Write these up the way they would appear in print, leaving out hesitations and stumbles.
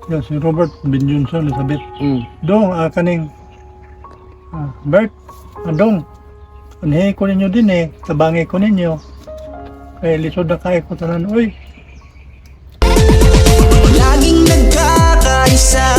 Yan, si Robert Benjunson, Elizabeth. Mm. Dong, kaning. Bert, dong. Anihin ko ninyo din eh. Tabangi ko ninyo. Kaya lisod na kaya ko tanan. Uy, Laging nagkakaisa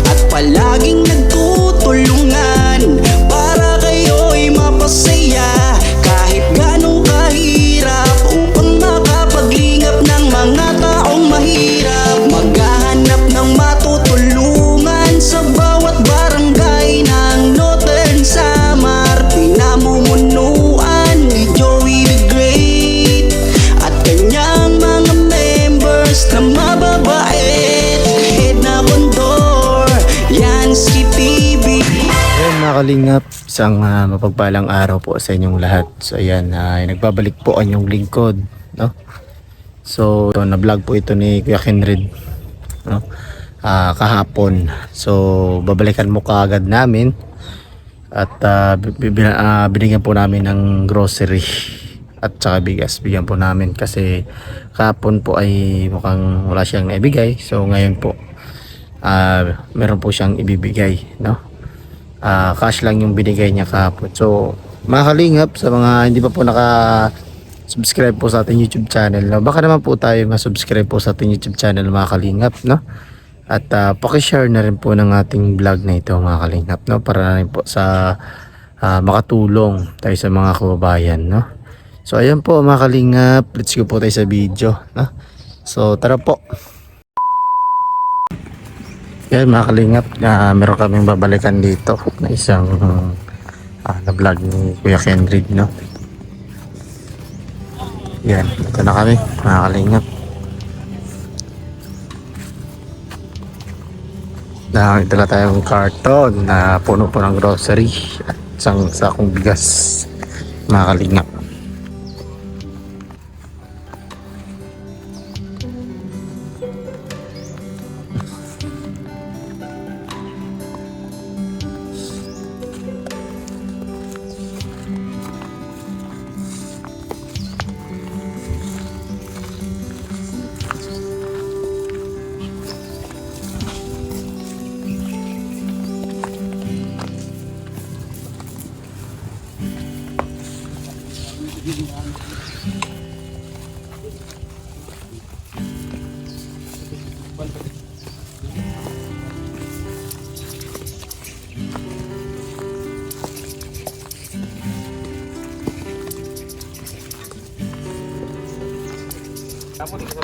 at palaging nagtutulungan para kayo'y mapasaya kahit ganong kahirap upang makapaglingap ng mga taong mahirap. Maghahanap ng matutulungan sa bawat barangay ng Northern Samar. Pinamumunuan ni Joey the Great at kanyang mga members na mababait. Head na kondor, yan si PB. Ayan mga kalingap, isang mapagpalang araw po sa inyong lahat. So ayan, nagbabalik po ang inyong lingkod, no? So na-vlog po ito ni Kuya Kenred, no? Kahapon. So babalikan mo kaagad namin at binigyan po namin ng grocery at saka bigas. Bigyan po namin kasi kahapon po ay mukhang wala siyang naibigay. So ngayon po meron po siyang ibibigay, no? Cash lang yung binigay niya kahapon. So mga kalingap, sa mga hindi pa po subscribe po sa ating YouTube channel, no? Baka naman po tayo ma-subscribe po sa ating YouTube channel mga kalingap, no? At paki-share na rin po ng ating vlog na ito mga kalingap, no? Para na rin po sa makatulong tayo sa mga kababayan, no? So ayan po mga kalingap, let's go po tayo sa video, no? So tara po. Yan mga kalingap, meron kaming babalikan dito na isang na vlog ni Kuya Kenred, no? Yan, ito na kami mga kalingap. Dala tayong karton na puno po ng grocery at isang sakong bigas mga kalingap.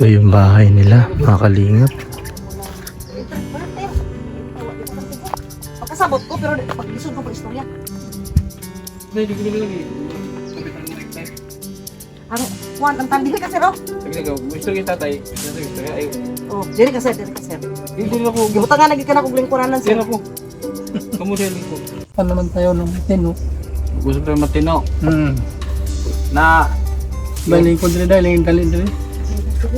Ito yung bahay nila mga kalingap. Pagkasabot ko pero pag-isod ko pa istorya. Ano, Juan, ang tandili ka sir, oh. Gusto kita tatay. Oh, diri ka sir, diri ka sir. Hindi ako. Gibutan nga lagi ka na kong lingkuranan sir. Hindi ako. Kamu din ko. pa naman tayo ng matino. Gusto tayo matino. Na Baling ko dili dahil dali dali.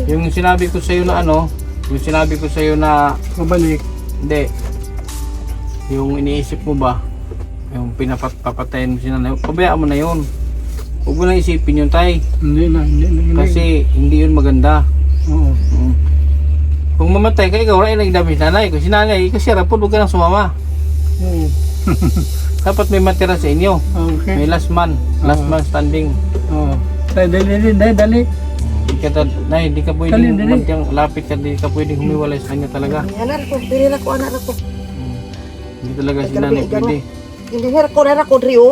yung sinabi ko sa iyo na ano, yung sinabi ko sa iyo na Mabalik. hindi. Yung iniisip mo ba yung pinapapatayin mo si nanay, pabayaan mo na yun. Huwag mo na isipin yun tay. Hindi na. Kasi hindi yun maganda. Oo. Kung mamatay ka, ikaw rin nagdami si nanay. Kung si nanay, kasi rapod huwag ka nang sumama. Oo. Dapat may matira sa inyo. Okay. May last man standing. Oo. Dali. Hindi ka pwedeng madyang lapit ka, hindi ka pwedeng humiwalay sa kanya talaga. Anak ko, dili na ko, anak ko. Hindi talaga si nanay pwede. Hindi na ko, Rio.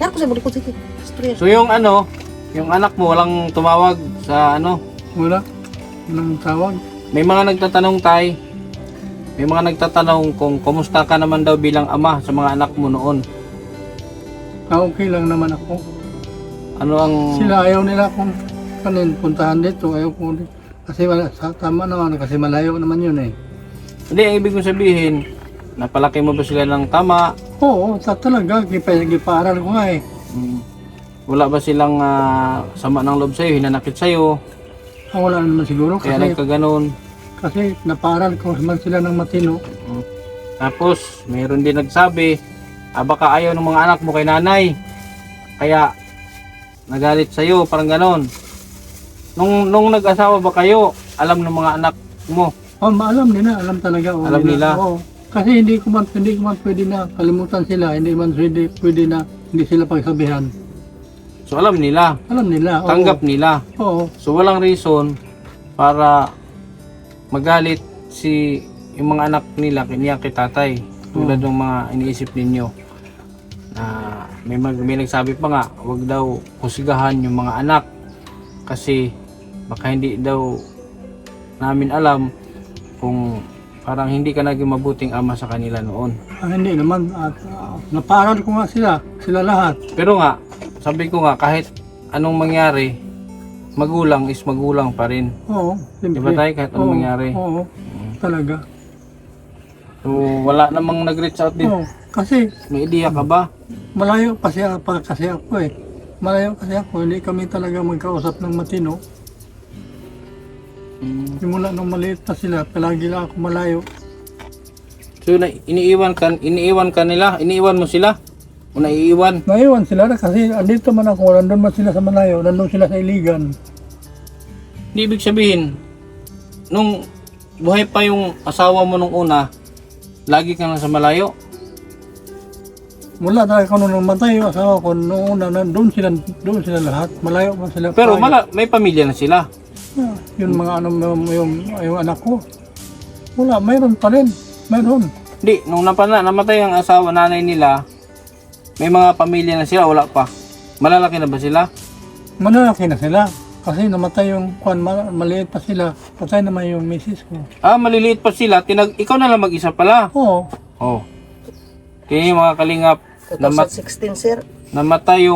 Anak ko sa budi ko sige. Istorya. So yung ano, yung anak mo walang tumawag sa ano, Wala. Nang tawag. may mga nagtatanong tay. May mga nagtatanong kung kumusta ka naman daw bilang ama sa mga anak mo noon. Okay lang naman ako. Ano ang Sila ayaw nila kung puntahan dito. Ayaw ko dito. Kasi wala, tama naman kasi malayo naman yun eh. Hindi, ang ibig kong sabihin, napalaki mo ba sila ng tama? Oo, talaga. Gipaaral ko nga eh. Wala ba silang sama ng loob sa'yo, hinanakit sa'yo, Wala naman siguro kaya kasi, nagkaganon? kasi napaaral ko naman sila ng matino. Tapos, mayroon din nagsabi, baka ayaw ng mga anak mo kay nanay, kaya nagalit sa'yo, parang ganon. Nung nag-asawa ba kayo, alam ng mga anak mo Oh, maalam nila, alam talaga. Oh, Alam nila? Oo. Kasi hindi ko man pwede na kalimutan sila, hindi man pwede na hindi sila pagsabihan. So alam nila, Alam nila. Oo. tanggap nila. Oo. So walang reason para magalit yung mga anak nila kaniya kay tatay. Tulad ng mga iniisip ninyo. Na may nagsabi pa nga, wag daw husgahan yung mga anak kasi baka hindi daw namin alam kung parang hindi ka naging mabuting ama sa kanila noon. Hindi naman. At napaaral ko nga sila lahat. Pero nga, sabi ko nga, kahit anong mangyari, magulang is magulang pa rin. Oo. Di ba tayo, kahit anong mangyari? Oo. Talaga. So, wala namang nag-reach out din. Oo. Kasi May ideya ka ba? malayo kasi ako eh. Malayo kasi ako. Hindi kami talaga magkausap ng matino. Simula nung maliit pa sila, palagi lang ako malayo. So, iniiwan mo sila? O naiiwan? Naiwan sila na kasi andito man ako, nandun man sila sa malayo, nandun sila sa Iligan. Hindi ibig sabihin, nung buhay pa yung asawa mo nung una, lagi ka lang sa malayo? Mula talaga ko nung namatay yung asawa ko, noong una, doon sila lahat, malayo man sila. Pero Palagi. may pamilya na sila. Yung mga yung anak ko, wala, mayroon pa rin, mayroon. Hindi, nung namatay ang asawa nanay nila, may mga pamilya na sila, wala pa. Malalaki na ba sila? Malalaki na sila, kasi namatay yung maliit pa sila, patay naman yung misis ko. Maliliit pa sila, ikaw na lang mag-isa pala. Oo, Oh. Kaya yung mga kalingap, 2016, sir. namatay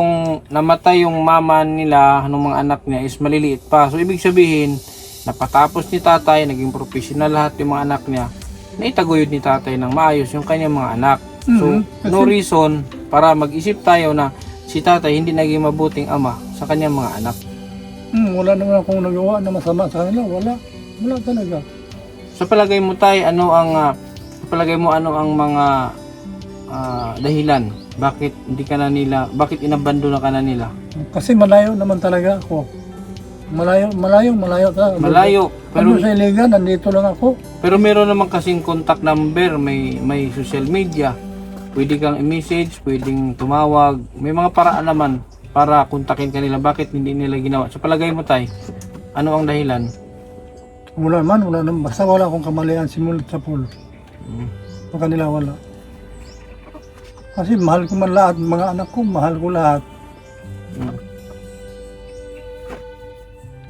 yung mama nila ng mga anak niya is maliliit pa. So ibig sabihin, napatapos ni tatay, naging professional lahat yung mga anak niya. Naitaguyod ni tatay ng maayos yung kanyang mga anak. So no reason para mag-isip tayo na si tatay hindi naging mabuting ama sa kanyang mga anak. wala naman akong nagawa na masama sa kanila, wala talaga. Sa palagay mo tay, ano ang mga dahilan bakit bakit inabandona ka na nila? Kasi malayo naman talaga ako. Malayo talaga. Malayo, Pero pero sa Iligan, nandito lang ako. pero meron naman kasing contact number, may social media. Pwede kang i-message, pwedeng tumawag. May mga paraan naman para kontakin kanila. Bakit hindi nila ginawa? Sa palagay mo tay, ano ang dahilan? Wala naman. Basta wala akong kamalian simulat sa pool. Sa kanila wala. Kasi mahal ko man lahat, mga anak ko, mahal ko lahat.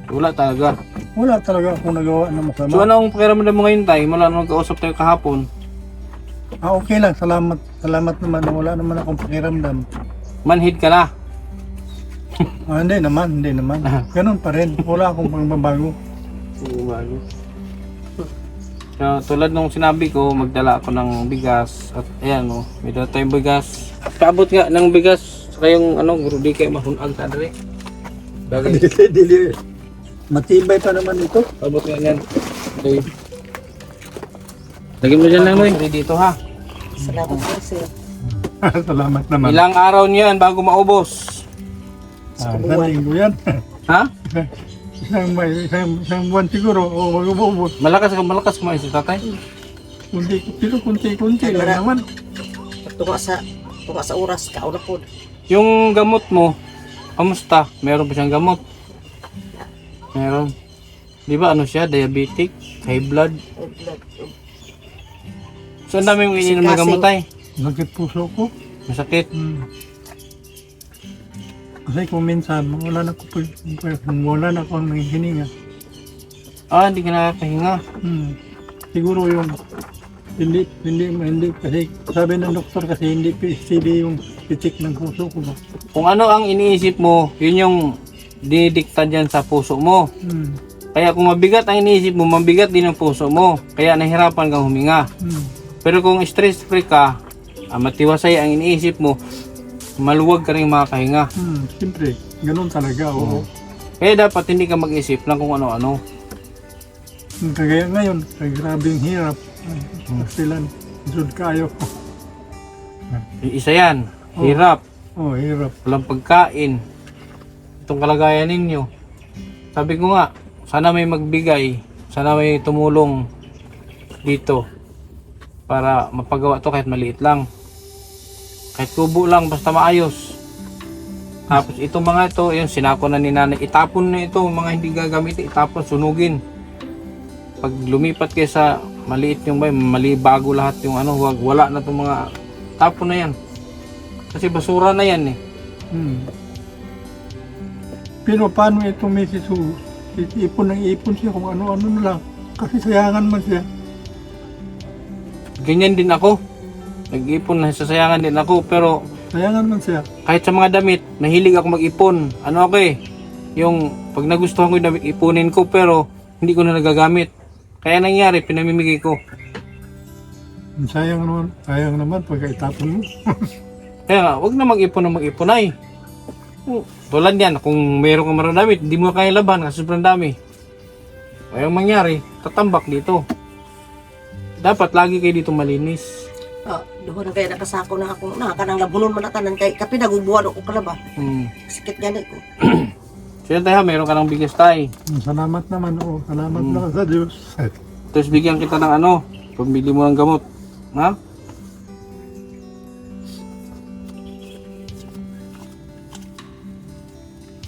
Wala talaga. Wala talaga akong nagawa na masama. So ano ang pakiramdam mo ngayon tay? Mula nung nagkausap tayo kahapon, Okay lang, salamat naman. Wala naman akong pakiramdam. manhid ka na. Hindi naman. Ganun pa rin. Wala akong pagbabago. So, tulad nung sinabi ko, magdala ako ng bigas at ayan may dala tayong bigas. Paabot nga ng bigas saka yung di kayo mahunag ta dere. Bagay. Dili. Matibay pa naman ito. Paabot nga yan. Okay. Lagyan mo dyan lang dito ha. Salamat po, sir. Salamat naman. Ilang araw niyan bago maubos? Sa linggo yan. Ha? Isang buwan siguro. O mag-ubos. Malakas kumain si tatay? Kunti lang naman. Tunga sa oras, kauna po. Yung gamot mo, kamusta? Meron ba siyang gamot? Meron. Di ba siya? Diabetic? High blood? So ang dami mong ininom na gamot tay? Sakit puso ko. Masakit? Kasi kung minsan, wala na akong nanghihininga. Hindi ka nakakahinga. Siguro yung hindi kasi sabi ng doktor kasi hindi steady yung pitik ng puso ko. Kung ano ang iniisip mo, yun yung didikta dyan sa puso mo. Kaya kung mabigat ang iniisip mo, mabigat din ang puso mo. Kaya nahirapan kang huminga. Pero kung stress free ka, matiwasay ang iniisip mo, maluwag ka rin makakahinga. Siyempre, ganun talaga. Oo. Kaya dapat hindi ka mag-isip lang kung ano-ano. Kagaya ngayon, grabing hirap. Silan, sud kayo. Yung isa yan, hirap, Hirap. walang pagkain. Itong kalagayan ninyo. Sabi ko nga, sana may magbigay, sana may tumulong dito para mapagawa to kahit maliit lang. Kahit kubo lang, basta maayos. Tapos itong mga ito, yung sinako na ni nanay, itapon na ito, mga hindi gagamitin, itapon, sunugin. Pag lumipat kayo sa maliit yung mali bago lahat yung ano, wala na itong mga tapon na yan. Kasi basura na yan eh. Pero paano itong may Jesus? Ipon ng ipon siya kung ano-ano na lang. Kasi sayangan man siya. Ganyan din ako. Nag-ipon na, sasayangan din ako, pero Sayangan man siya. kahit sa mga damit, nahilig ako mag-ipon. Ano ako eh, yung pag nagustuhan ko yung damit, ipunin ko, pero hindi ko na nagagamit. Kaya nangyari, pinamimigay ko. Sayang naman pag itapon mo. Kaya nga, wag na mag-ipon na mag-ipon ay. Tulad yan, kung mayroon kang maraming damit, hindi mo kaya laban kasi sobrang dami. Kaya ang mangyari, tatambak dito. Dapat lagi kayo dito malinis. Doon na kaya nakasako na ako. Nakakanang labunon man natanan kay kapin nagubuhan ako kalaba. Sikit gani ko. Siya tayo, mayroon ka ng bigas tayo. Salamat naman, salamat na sa Diyos. Tapos bigyan kita ng ano, pambili mo ng gamot. Ha?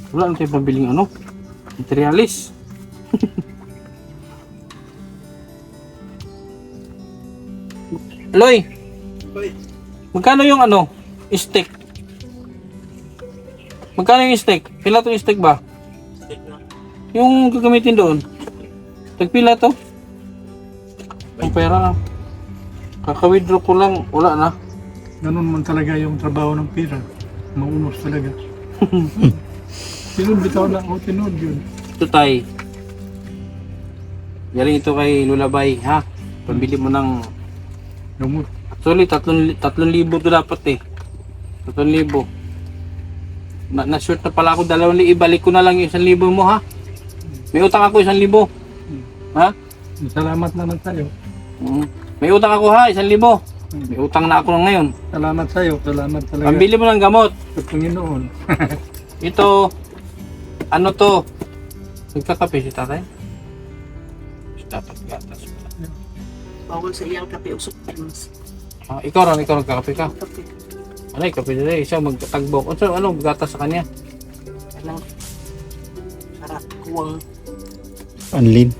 Wala na tayo pambiling ano, materialis. Loy, magkano yung ano, steak? Magkano yung steak? Pila to yung steak ba? Yung gagamitin doon. Tagpila to? Ang pera na. Kaka-withdraw ko lang, wala na. Ganun man talaga yung trabaho ng pira. Maunos talaga. Tinod bitaw lang ako, tinod yun. Ito tay. Galing ito kay Lulabay, ha? Pambili mo ng... Gamot. Actually, 3,000 to dapat eh. 3,000. Na-short na pala ako 2,000. Ibalik ko na lang yung 1,000 mo, ha? May utang ako 1,000. Ha? Salamat naman sa'yo. May utang ako, ha? 1,000. May utang na ako ngayon. Salamat sa'yo. Salamat talaga. Pambili mo ng gamot. Sa Panginoon. Ito, ano to? Nagkakape si tatay? Dapat gatas pala. Bawal sa iyang kape usok. Ikaw rin, ikaw nagkakape ka. Kape. Ano, kape nila, siya magtagbok. Ano, gatas sa kanya? Anong sarap kuwang. Unlin.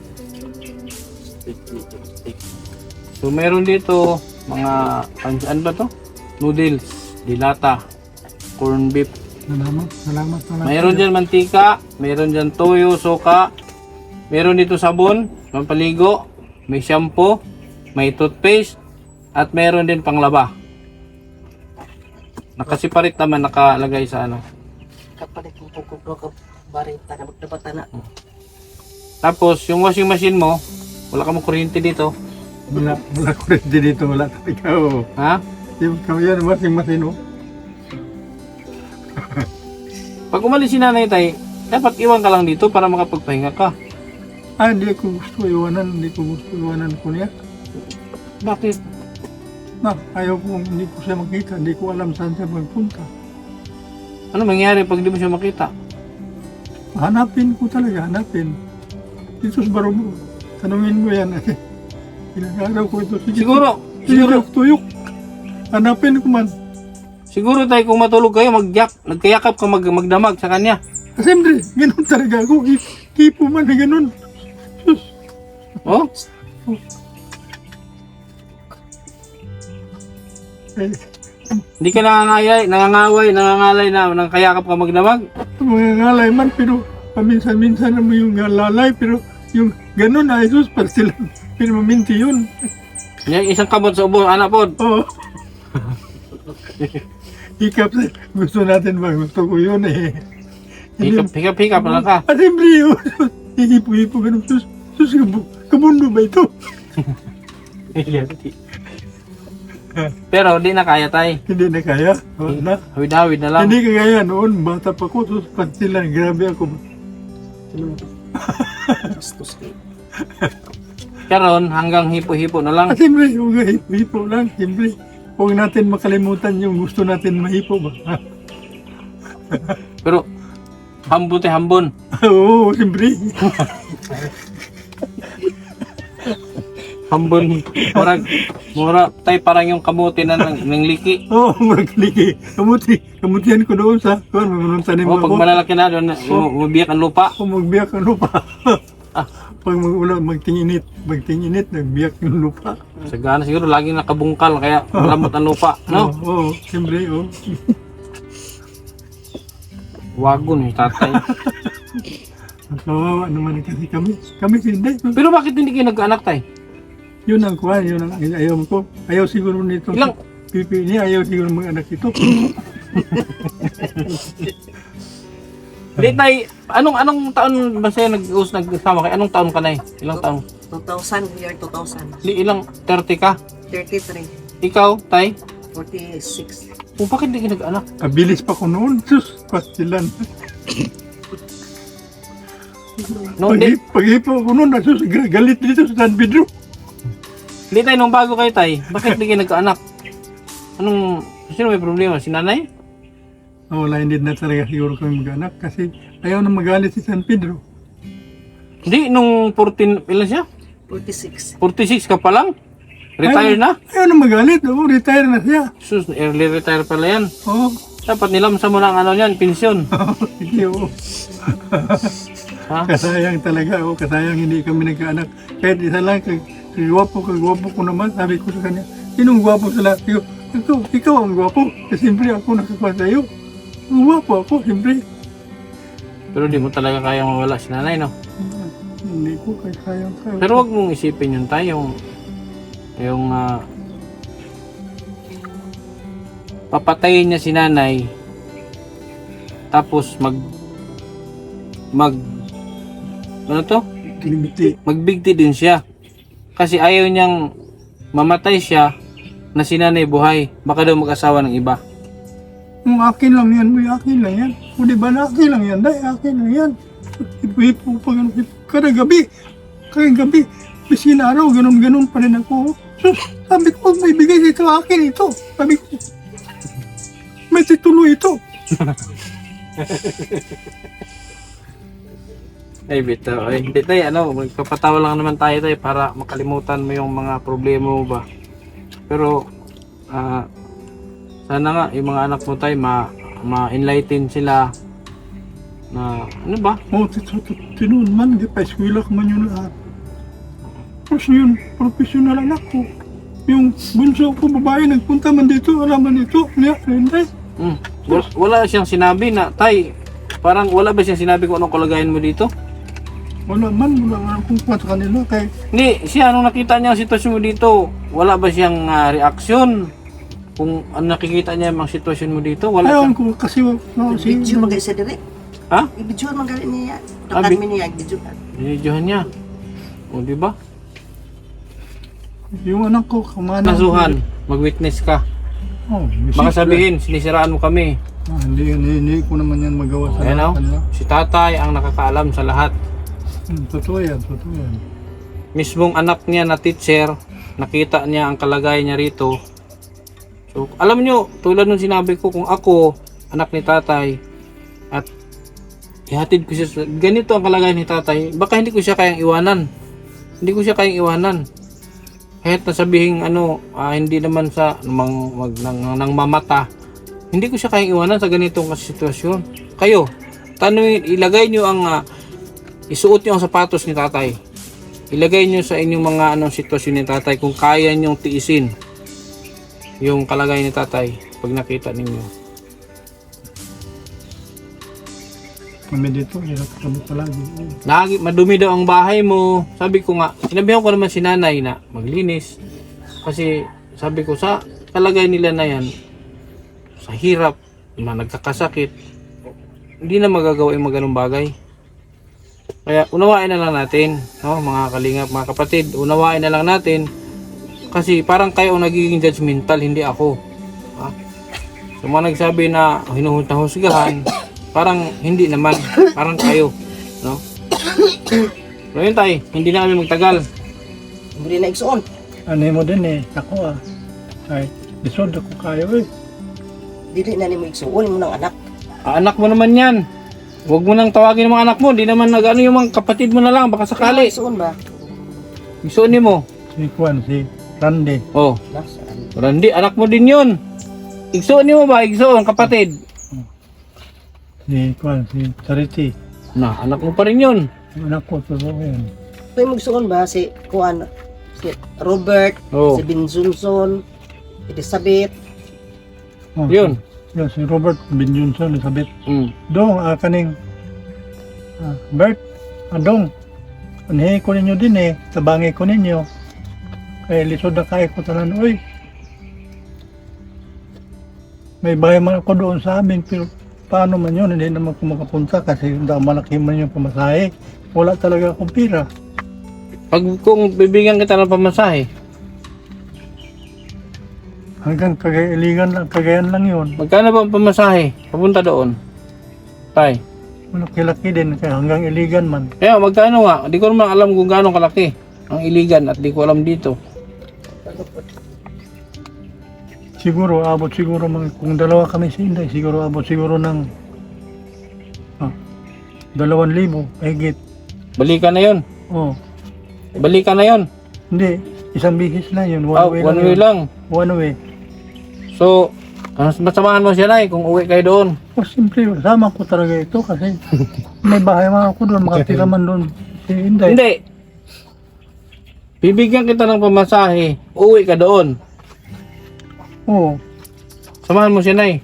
So, meron dito mga, ano ba to? Noodles, dilata, corn beef. Salamat naman. Mayroon dyan mantika, mayroon dyan toyo, suka, meron dito sabon, pampaligo, may shampoo, may toothpaste, at meron din panglaba. Nakasiparit naman, nakalagay sa ano. Kapalit ng pagkuklo ka barita na magdabata na. Tapos, yung washing machine mo, wala ka mong kuryente dito. Wala ko rin dito. Wala talaga. Ha? Yung yan, masing-masing. Pag umalis si nanay tay, dapat iwan ka lang dito para makapagpahinga ka. Hindi ko gusto iwanan. Hindi ko gusto iwanan ko niya. Bakit? Ayaw ko, hindi ko siya makita. Hindi ko alam saan siya magpunta. Ano mangyari pag di mo siya makita? Hanapin ko talaga, hanapin. Jesus Baromo, tanungin mo yan. Pinag-araw ko ito. Sige, Siguro, tuyok. Hanapin ko man. siguro tayo kung matulog kayo, nagkayakap ka magdamag sa kanya. Siyempre, ganun talaga ako. Hipo man na ganun. Oh? Eh, Hindi ka nangangalay na nang kayakap ka magdamag. mga ngalay man, pero paminsan-minsan naman yung lalay, pero yung ganun na Jesus, para sila, pero maminti yun. Yung isang kamot sa ubo, anak po. Oo. Hikap, gusto natin ba? Gusto ko yun eh. Hikap na lang ka. At siyempre yun, hihipo-hipo ganun. Sus, kamundo ba ito? Pero di na kaya tay. Hindi na kaya. Na. Hawid-hawid na lang. Hindi kagaya noon, bata pa ko, sus, sila, grabe ako. Karon hanggang hipo-hipo na lang. At siyempre, huwag hipo lang, siyempre. Huwag natin makalimutan yung gusto natin mahipo ba? Pero hambon tayo hambon. Oo, siyempre. Hambon. Mura tay parang yung kamuti na ng liki. Oo, murag ligi. Kamutihan ko doon sa, kuwan, mamununtanin O mo pag ako. malalaki na doon, mabiyak ang lupa. Kung magbiyak ang lupa. Pag mag-ulan, magtinginit, nagbiyak yung lupa. Sagana siguro laging nakabungkal kaya malamot ang lupa, no? Oo, siyempre, oo. Wagon yung tatay. Kawawa naman kasi kami. Kami hindi. Pero bakit hindi kayo nag-anak tay? Yun ang kuha, yun ang ayaw ko. Ayaw siguro nito. Ilang- Pipi niya, ayaw siguro mag-anak ito. Hindi tay, anong taon ba sa'yo nagsama kayo? Anong taon ka na eh? Ilang taon? 2000, year 2000. Ilang 30 ka? 33, Ikaw, tay? 46. O bakit hindi kayo nag-anak? Kabilis pa ko noon. Sus, pastilan. No, hindi. Pag-hipo ko noon, sus, galit dito sa San Pedro. Hindi tay, nung bago kayo tay, bakit hindi kayo nag-anak? Sino may problema? Si nanay? Wala, hindi na talaga siguro kami mag-anak kasi ayaw na magalit si San Pedro. Hindi, nung 14, ilan siya? 46. 46 ka pa lang? Retire na? Ayaw na magalit. Oo, retire na siya. Sus, early retire pala yan. Oo. Dapat nilamsa mo na ang ano yan, pensyon. Hindi, oo. Ha? Kasayang talaga. Oo, kasayang hindi kami nagkaanak. Kahit isa lang, kagwapo ko naman. Sabi ko sa kanya, sinong gwapo sa lahat? Ikaw ang gwapo. Kasi siyempre ako nakakuha sa'yo. Ang gwapo ako, siyempre. Pero di mo talaga kaya mawala si nanay, no? Hindi ko kaya. Pero wag mong isipin yun tayo, yung papatayin niya si nanay, tapos ano to? Limiti. Magbigti din siya. Kasi ayaw niyang mamatay siya na si nanay buhay. Baka daw mag-asawa ng iba. Kung akin lang yan, boy, akin lang yan. O di ba na akin lang yan, day, akin lang yan. Hipo pa ganun, kada gabi, bisin araw, ganun pa rin ako. So, sabi ko, may bigay dito akin ito. Sabi ko, may titulo ito. Ay, bitaw. Ay, hindi tayo, magpapatawa lang naman tayo para makalimutan mo yung mga problema mo ba. Pero, sana nga, yung mga anak mo tayo, ma-enlighten sila na, ano ba? O, tinuun man, di pa eskwela ko man yun lahat. Tapos yun, professional anak ko. Yung bunso ko, babae, nagpunta man dito, alam man dito. Niya, hindi. Wala siyang sinabi na, tay, parang wala ba siyang sinabi kung anong kalagayan mo dito? Wala man akong kuha sa kanila. Kaya, Hindi, siya, nung nakita niya ang sitwasyon mo dito, wala ba siyang reaksyon? Kung nakikita niya ang sitwasyon mo dito, wala ayaw siyang... ko kasi, Video magay sa dire. Ha? I-video magalit niya. Abi. Dakan niya, i-video ka. Binidyohan niya. O, di ba? yung anak ko, kumana. Nasuhan, mag-witness ka. Oh, Baka sabihin, sinisiraan mo kami. Hindi ko naman yan magawa sa Ayan o, kanila. si tatay ang nakakaalam sa lahat. Totoo yan. Mismong anak niya na teacher, nakita niya ang kalagayan niya rito. So, alam nyo, tulad nung sinabi ko, kung ako, anak ni tatay, at ihatid ko siya, ganito ang kalagayan ni tatay, baka hindi ko siya kayang iwanan. Kahit nasabihin, hindi naman sa nang mamata, hindi ko siya kayang iwanan sa ganitong sitwasyon. Kayo, ilagay nyo isuot nyo ang sapatos ni tatay. Ilagay nyo sa inyong mga sitwasyon ni tatay kung kaya nyong tiisin yung kalagayan ni tatay pag nakita ninyo. Kami dito, hirap kami palagi. Madumi daw ang bahay mo. Sabi ko nga, sinabihan ko naman si nanay na maglinis. Kasi sabi ko sa kalagayan nila na yan, sa hirap, nagkakasakit, hindi na magagawa yung mga ganung bagay. Kaya unawain na lang natin, no, mga kalingap, mga kapatid, unawain na lang natin kasi parang kayo ang nagiging judgmental, hindi ako. Ha? So mga nagsabi na hinuhusgahan, parang hindi naman, parang kayo, no? So yun tayo, hindi na kami magtagal. Hindi na igsoon. Ano mo din ako ay, isod ako kayo Dili na ni mo igsuon mo ng anak. Anak mo naman yan. Huwag mo nang tawagin ng mga anak mo, di naman yung mga kapatid mo na lang, baka sakali. Igsuon ba? Isuon mo. si Kwan, si Randy. Oh, Randy, anak mo din yun. Igsoon niyo mo ba? Igsoon, kapatid. Si Kwan, si Charity. Na, anak mo pa rin yun. Yung anak ko, totoo yan. May magsuon ba si Kuan, si Robert, Oh. si Binzunson, Elizabeth. Oh, Yun. Yun, si Robert Binjunson, Elizabeth. Mm. Dong, kaning Bert, dong. Anhe ko ninyo din eh, tabangi ko ninyo. Kaya lisod na kaya ko talan, uy. May bahay man ako doon sa amin, pero paano man yun, hindi naman ako makapunta kasi malaki man yung pamasahe. Wala talaga akong pira. Pag kung bibigyan kita ng pamasahe, Hanggang Cagayan lang yun. magkano ba ang pamasahe? Papunta doon. Tay. Malaki-laki din, kaya hanggang Iligan man. Kaya magkano nga? Di ko naman alam kung gaano kalaki ang iligan at di ko alam dito. Siguro, abot siguro, kung dalawa kami si Inday, siguro abot siguro ng 2,000, higit. Balikan na yun. Oh, Balikan na yun. hindi, isang bihis lang yun, Oh, one way yun. lang. One way. So, masamahan mo siya na kung uwi kayo doon. O simple, kasama ko talaga ito kasi may bahay man ako doon, makatira man doon si Inday. Hindi. Bibigyan kita ng pamasahe, uwi ka doon. Oo, Samahan mo siya na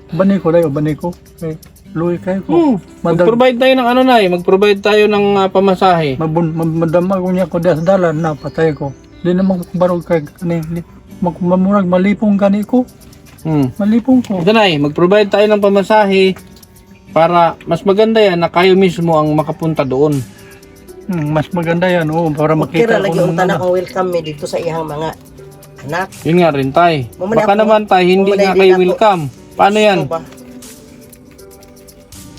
bani ko dayo, bani ko. Okay. Luwi kayo ko. Mag-provide tayo ng ano na mag-provide tayo ng pamasahe. Madamag ko niya ko das dalan na patay ko. Di naman ko barog kay kani. Mamurag malipong gani ko. Malipong ko. Ito na mag-provide tayo ng pamasahe para mas maganda yan na kayo mismo ang makapunta doon. Mas maganda yan, oo, para Kira makita lagi ko yung naman tanak ang welcome me dito sa iyang mga anak. Yun nga rin tay. Mamaya Baka ako- naman tay, hindi mamaya nga din kayo ako. welcome. Paano yan? Ano ba?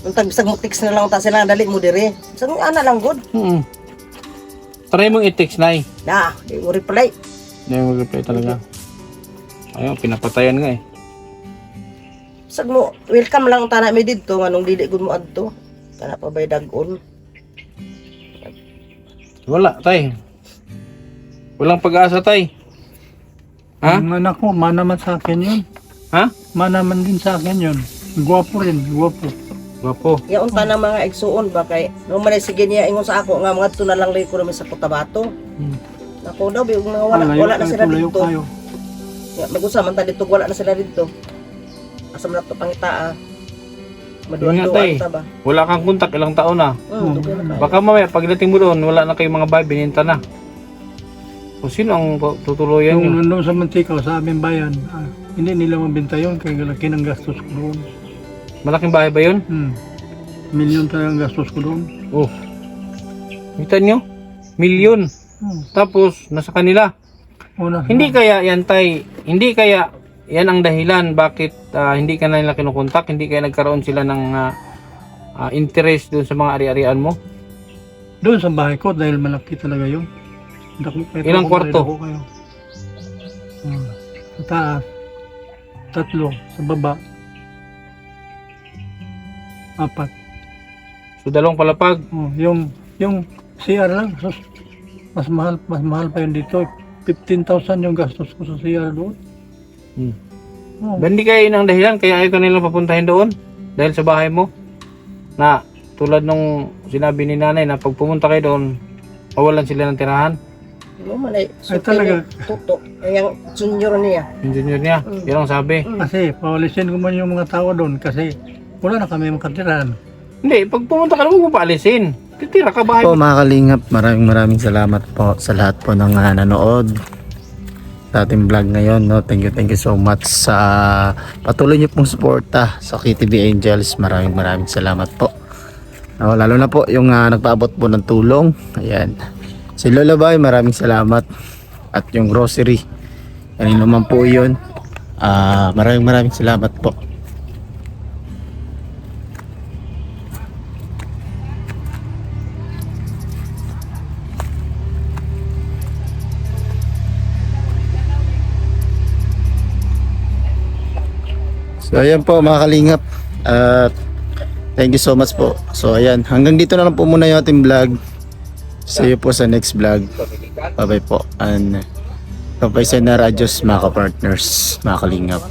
Yung tagbisag mo text na lang ta sila dali mo dire. Sa ana lang good. Try mong i-text na Na, di mo reply. Hindi mo reply talaga. Ayun, pinapatayan nga Sag mo welcome lang ta na mi didto nganong dili gud mo adto. Kana pa bay dag-on. Wala tay. Walang pag-asa tay. Ha? Ang anak ko, manaman sa akin yun. Ha? Manaman din sa akin yun. Gwapo rin, gwapo. Wapo. Yaon ta ng mga igsuon ba kay no man sige niya ingon sa ako nga mga adto na lang lay ko namin sa Cotabato. Ako daw bi mga wala na sila layo dito. kayo. Ya, mag-usa man ta dito wala na sila dito. Asa man to pangitaa. Yun nga, tay. ta ba? Wala kang kontak ilang taon na. Dugay na tayo. Baka mamaya pagdating mo doon, wala na kayong mga bahay, bininta na. Kung sino ang tutuluyan Yung nyo? nandun sa Mantika, sa aming bayan, hindi nila mabenta yun, kaya laki ng gastos ko doon. Malaking bahay ba yun? Milyon tayo ang gastos ko doon. Oh. Kita nyo? Milyon. Tapos, nasa kanila. Una, Hindi kaya yan tay, hindi kaya yan ang dahilan bakit hindi ka na nila kinukontak, hindi kaya nagkaroon sila ng interest doon sa mga ari-arian mo? doon sa bahay ko, dahil malaki talaga yun. Ilang kwarto? Kayo. Sa taas, 3, sa baba, 4. So, 2 palapag. Yung CR lang, sus, mas mahal pa yun dito. 15,000 yung gastos ko sa CR doon. Ba, hindi kaya yun ang dahilan kaya ayaw ka nilang papuntahin doon? Dahil sa bahay mo? Na tulad nung sinabi ni nanay na pag pumunta kayo doon, mawalan sila ng tirahan. No man ay talaga. tuto. Yang junior niya. Yung junior niya, yun ang sabi. Kasi paulisin ko man yung mga tao doon kasi wala na kami makatirahan. Hindi, pag pumunta ka naman mo paalisin. Titira ka bahay. Po mga kalingap, maraming salamat po sa lahat po ng nanood sa ating vlog ngayon, no? Thank you so much sa patuloy niyo pong suporta sa KTV Angels. Maraming salamat po, no? Lalo na po yung nagpaabot po ng tulong. Ayan, si Lola Bay, maraming salamat. At yung grocery, kanino man po yun, maraming salamat po. So ayan po mga kalingap, thank you so much po. So ayan, hanggang dito na lang po muna yung ating vlog. See you po sa next vlog. Bye-bye po. And Pampaisan na Radyos, mga ka-partners, mga kalingap.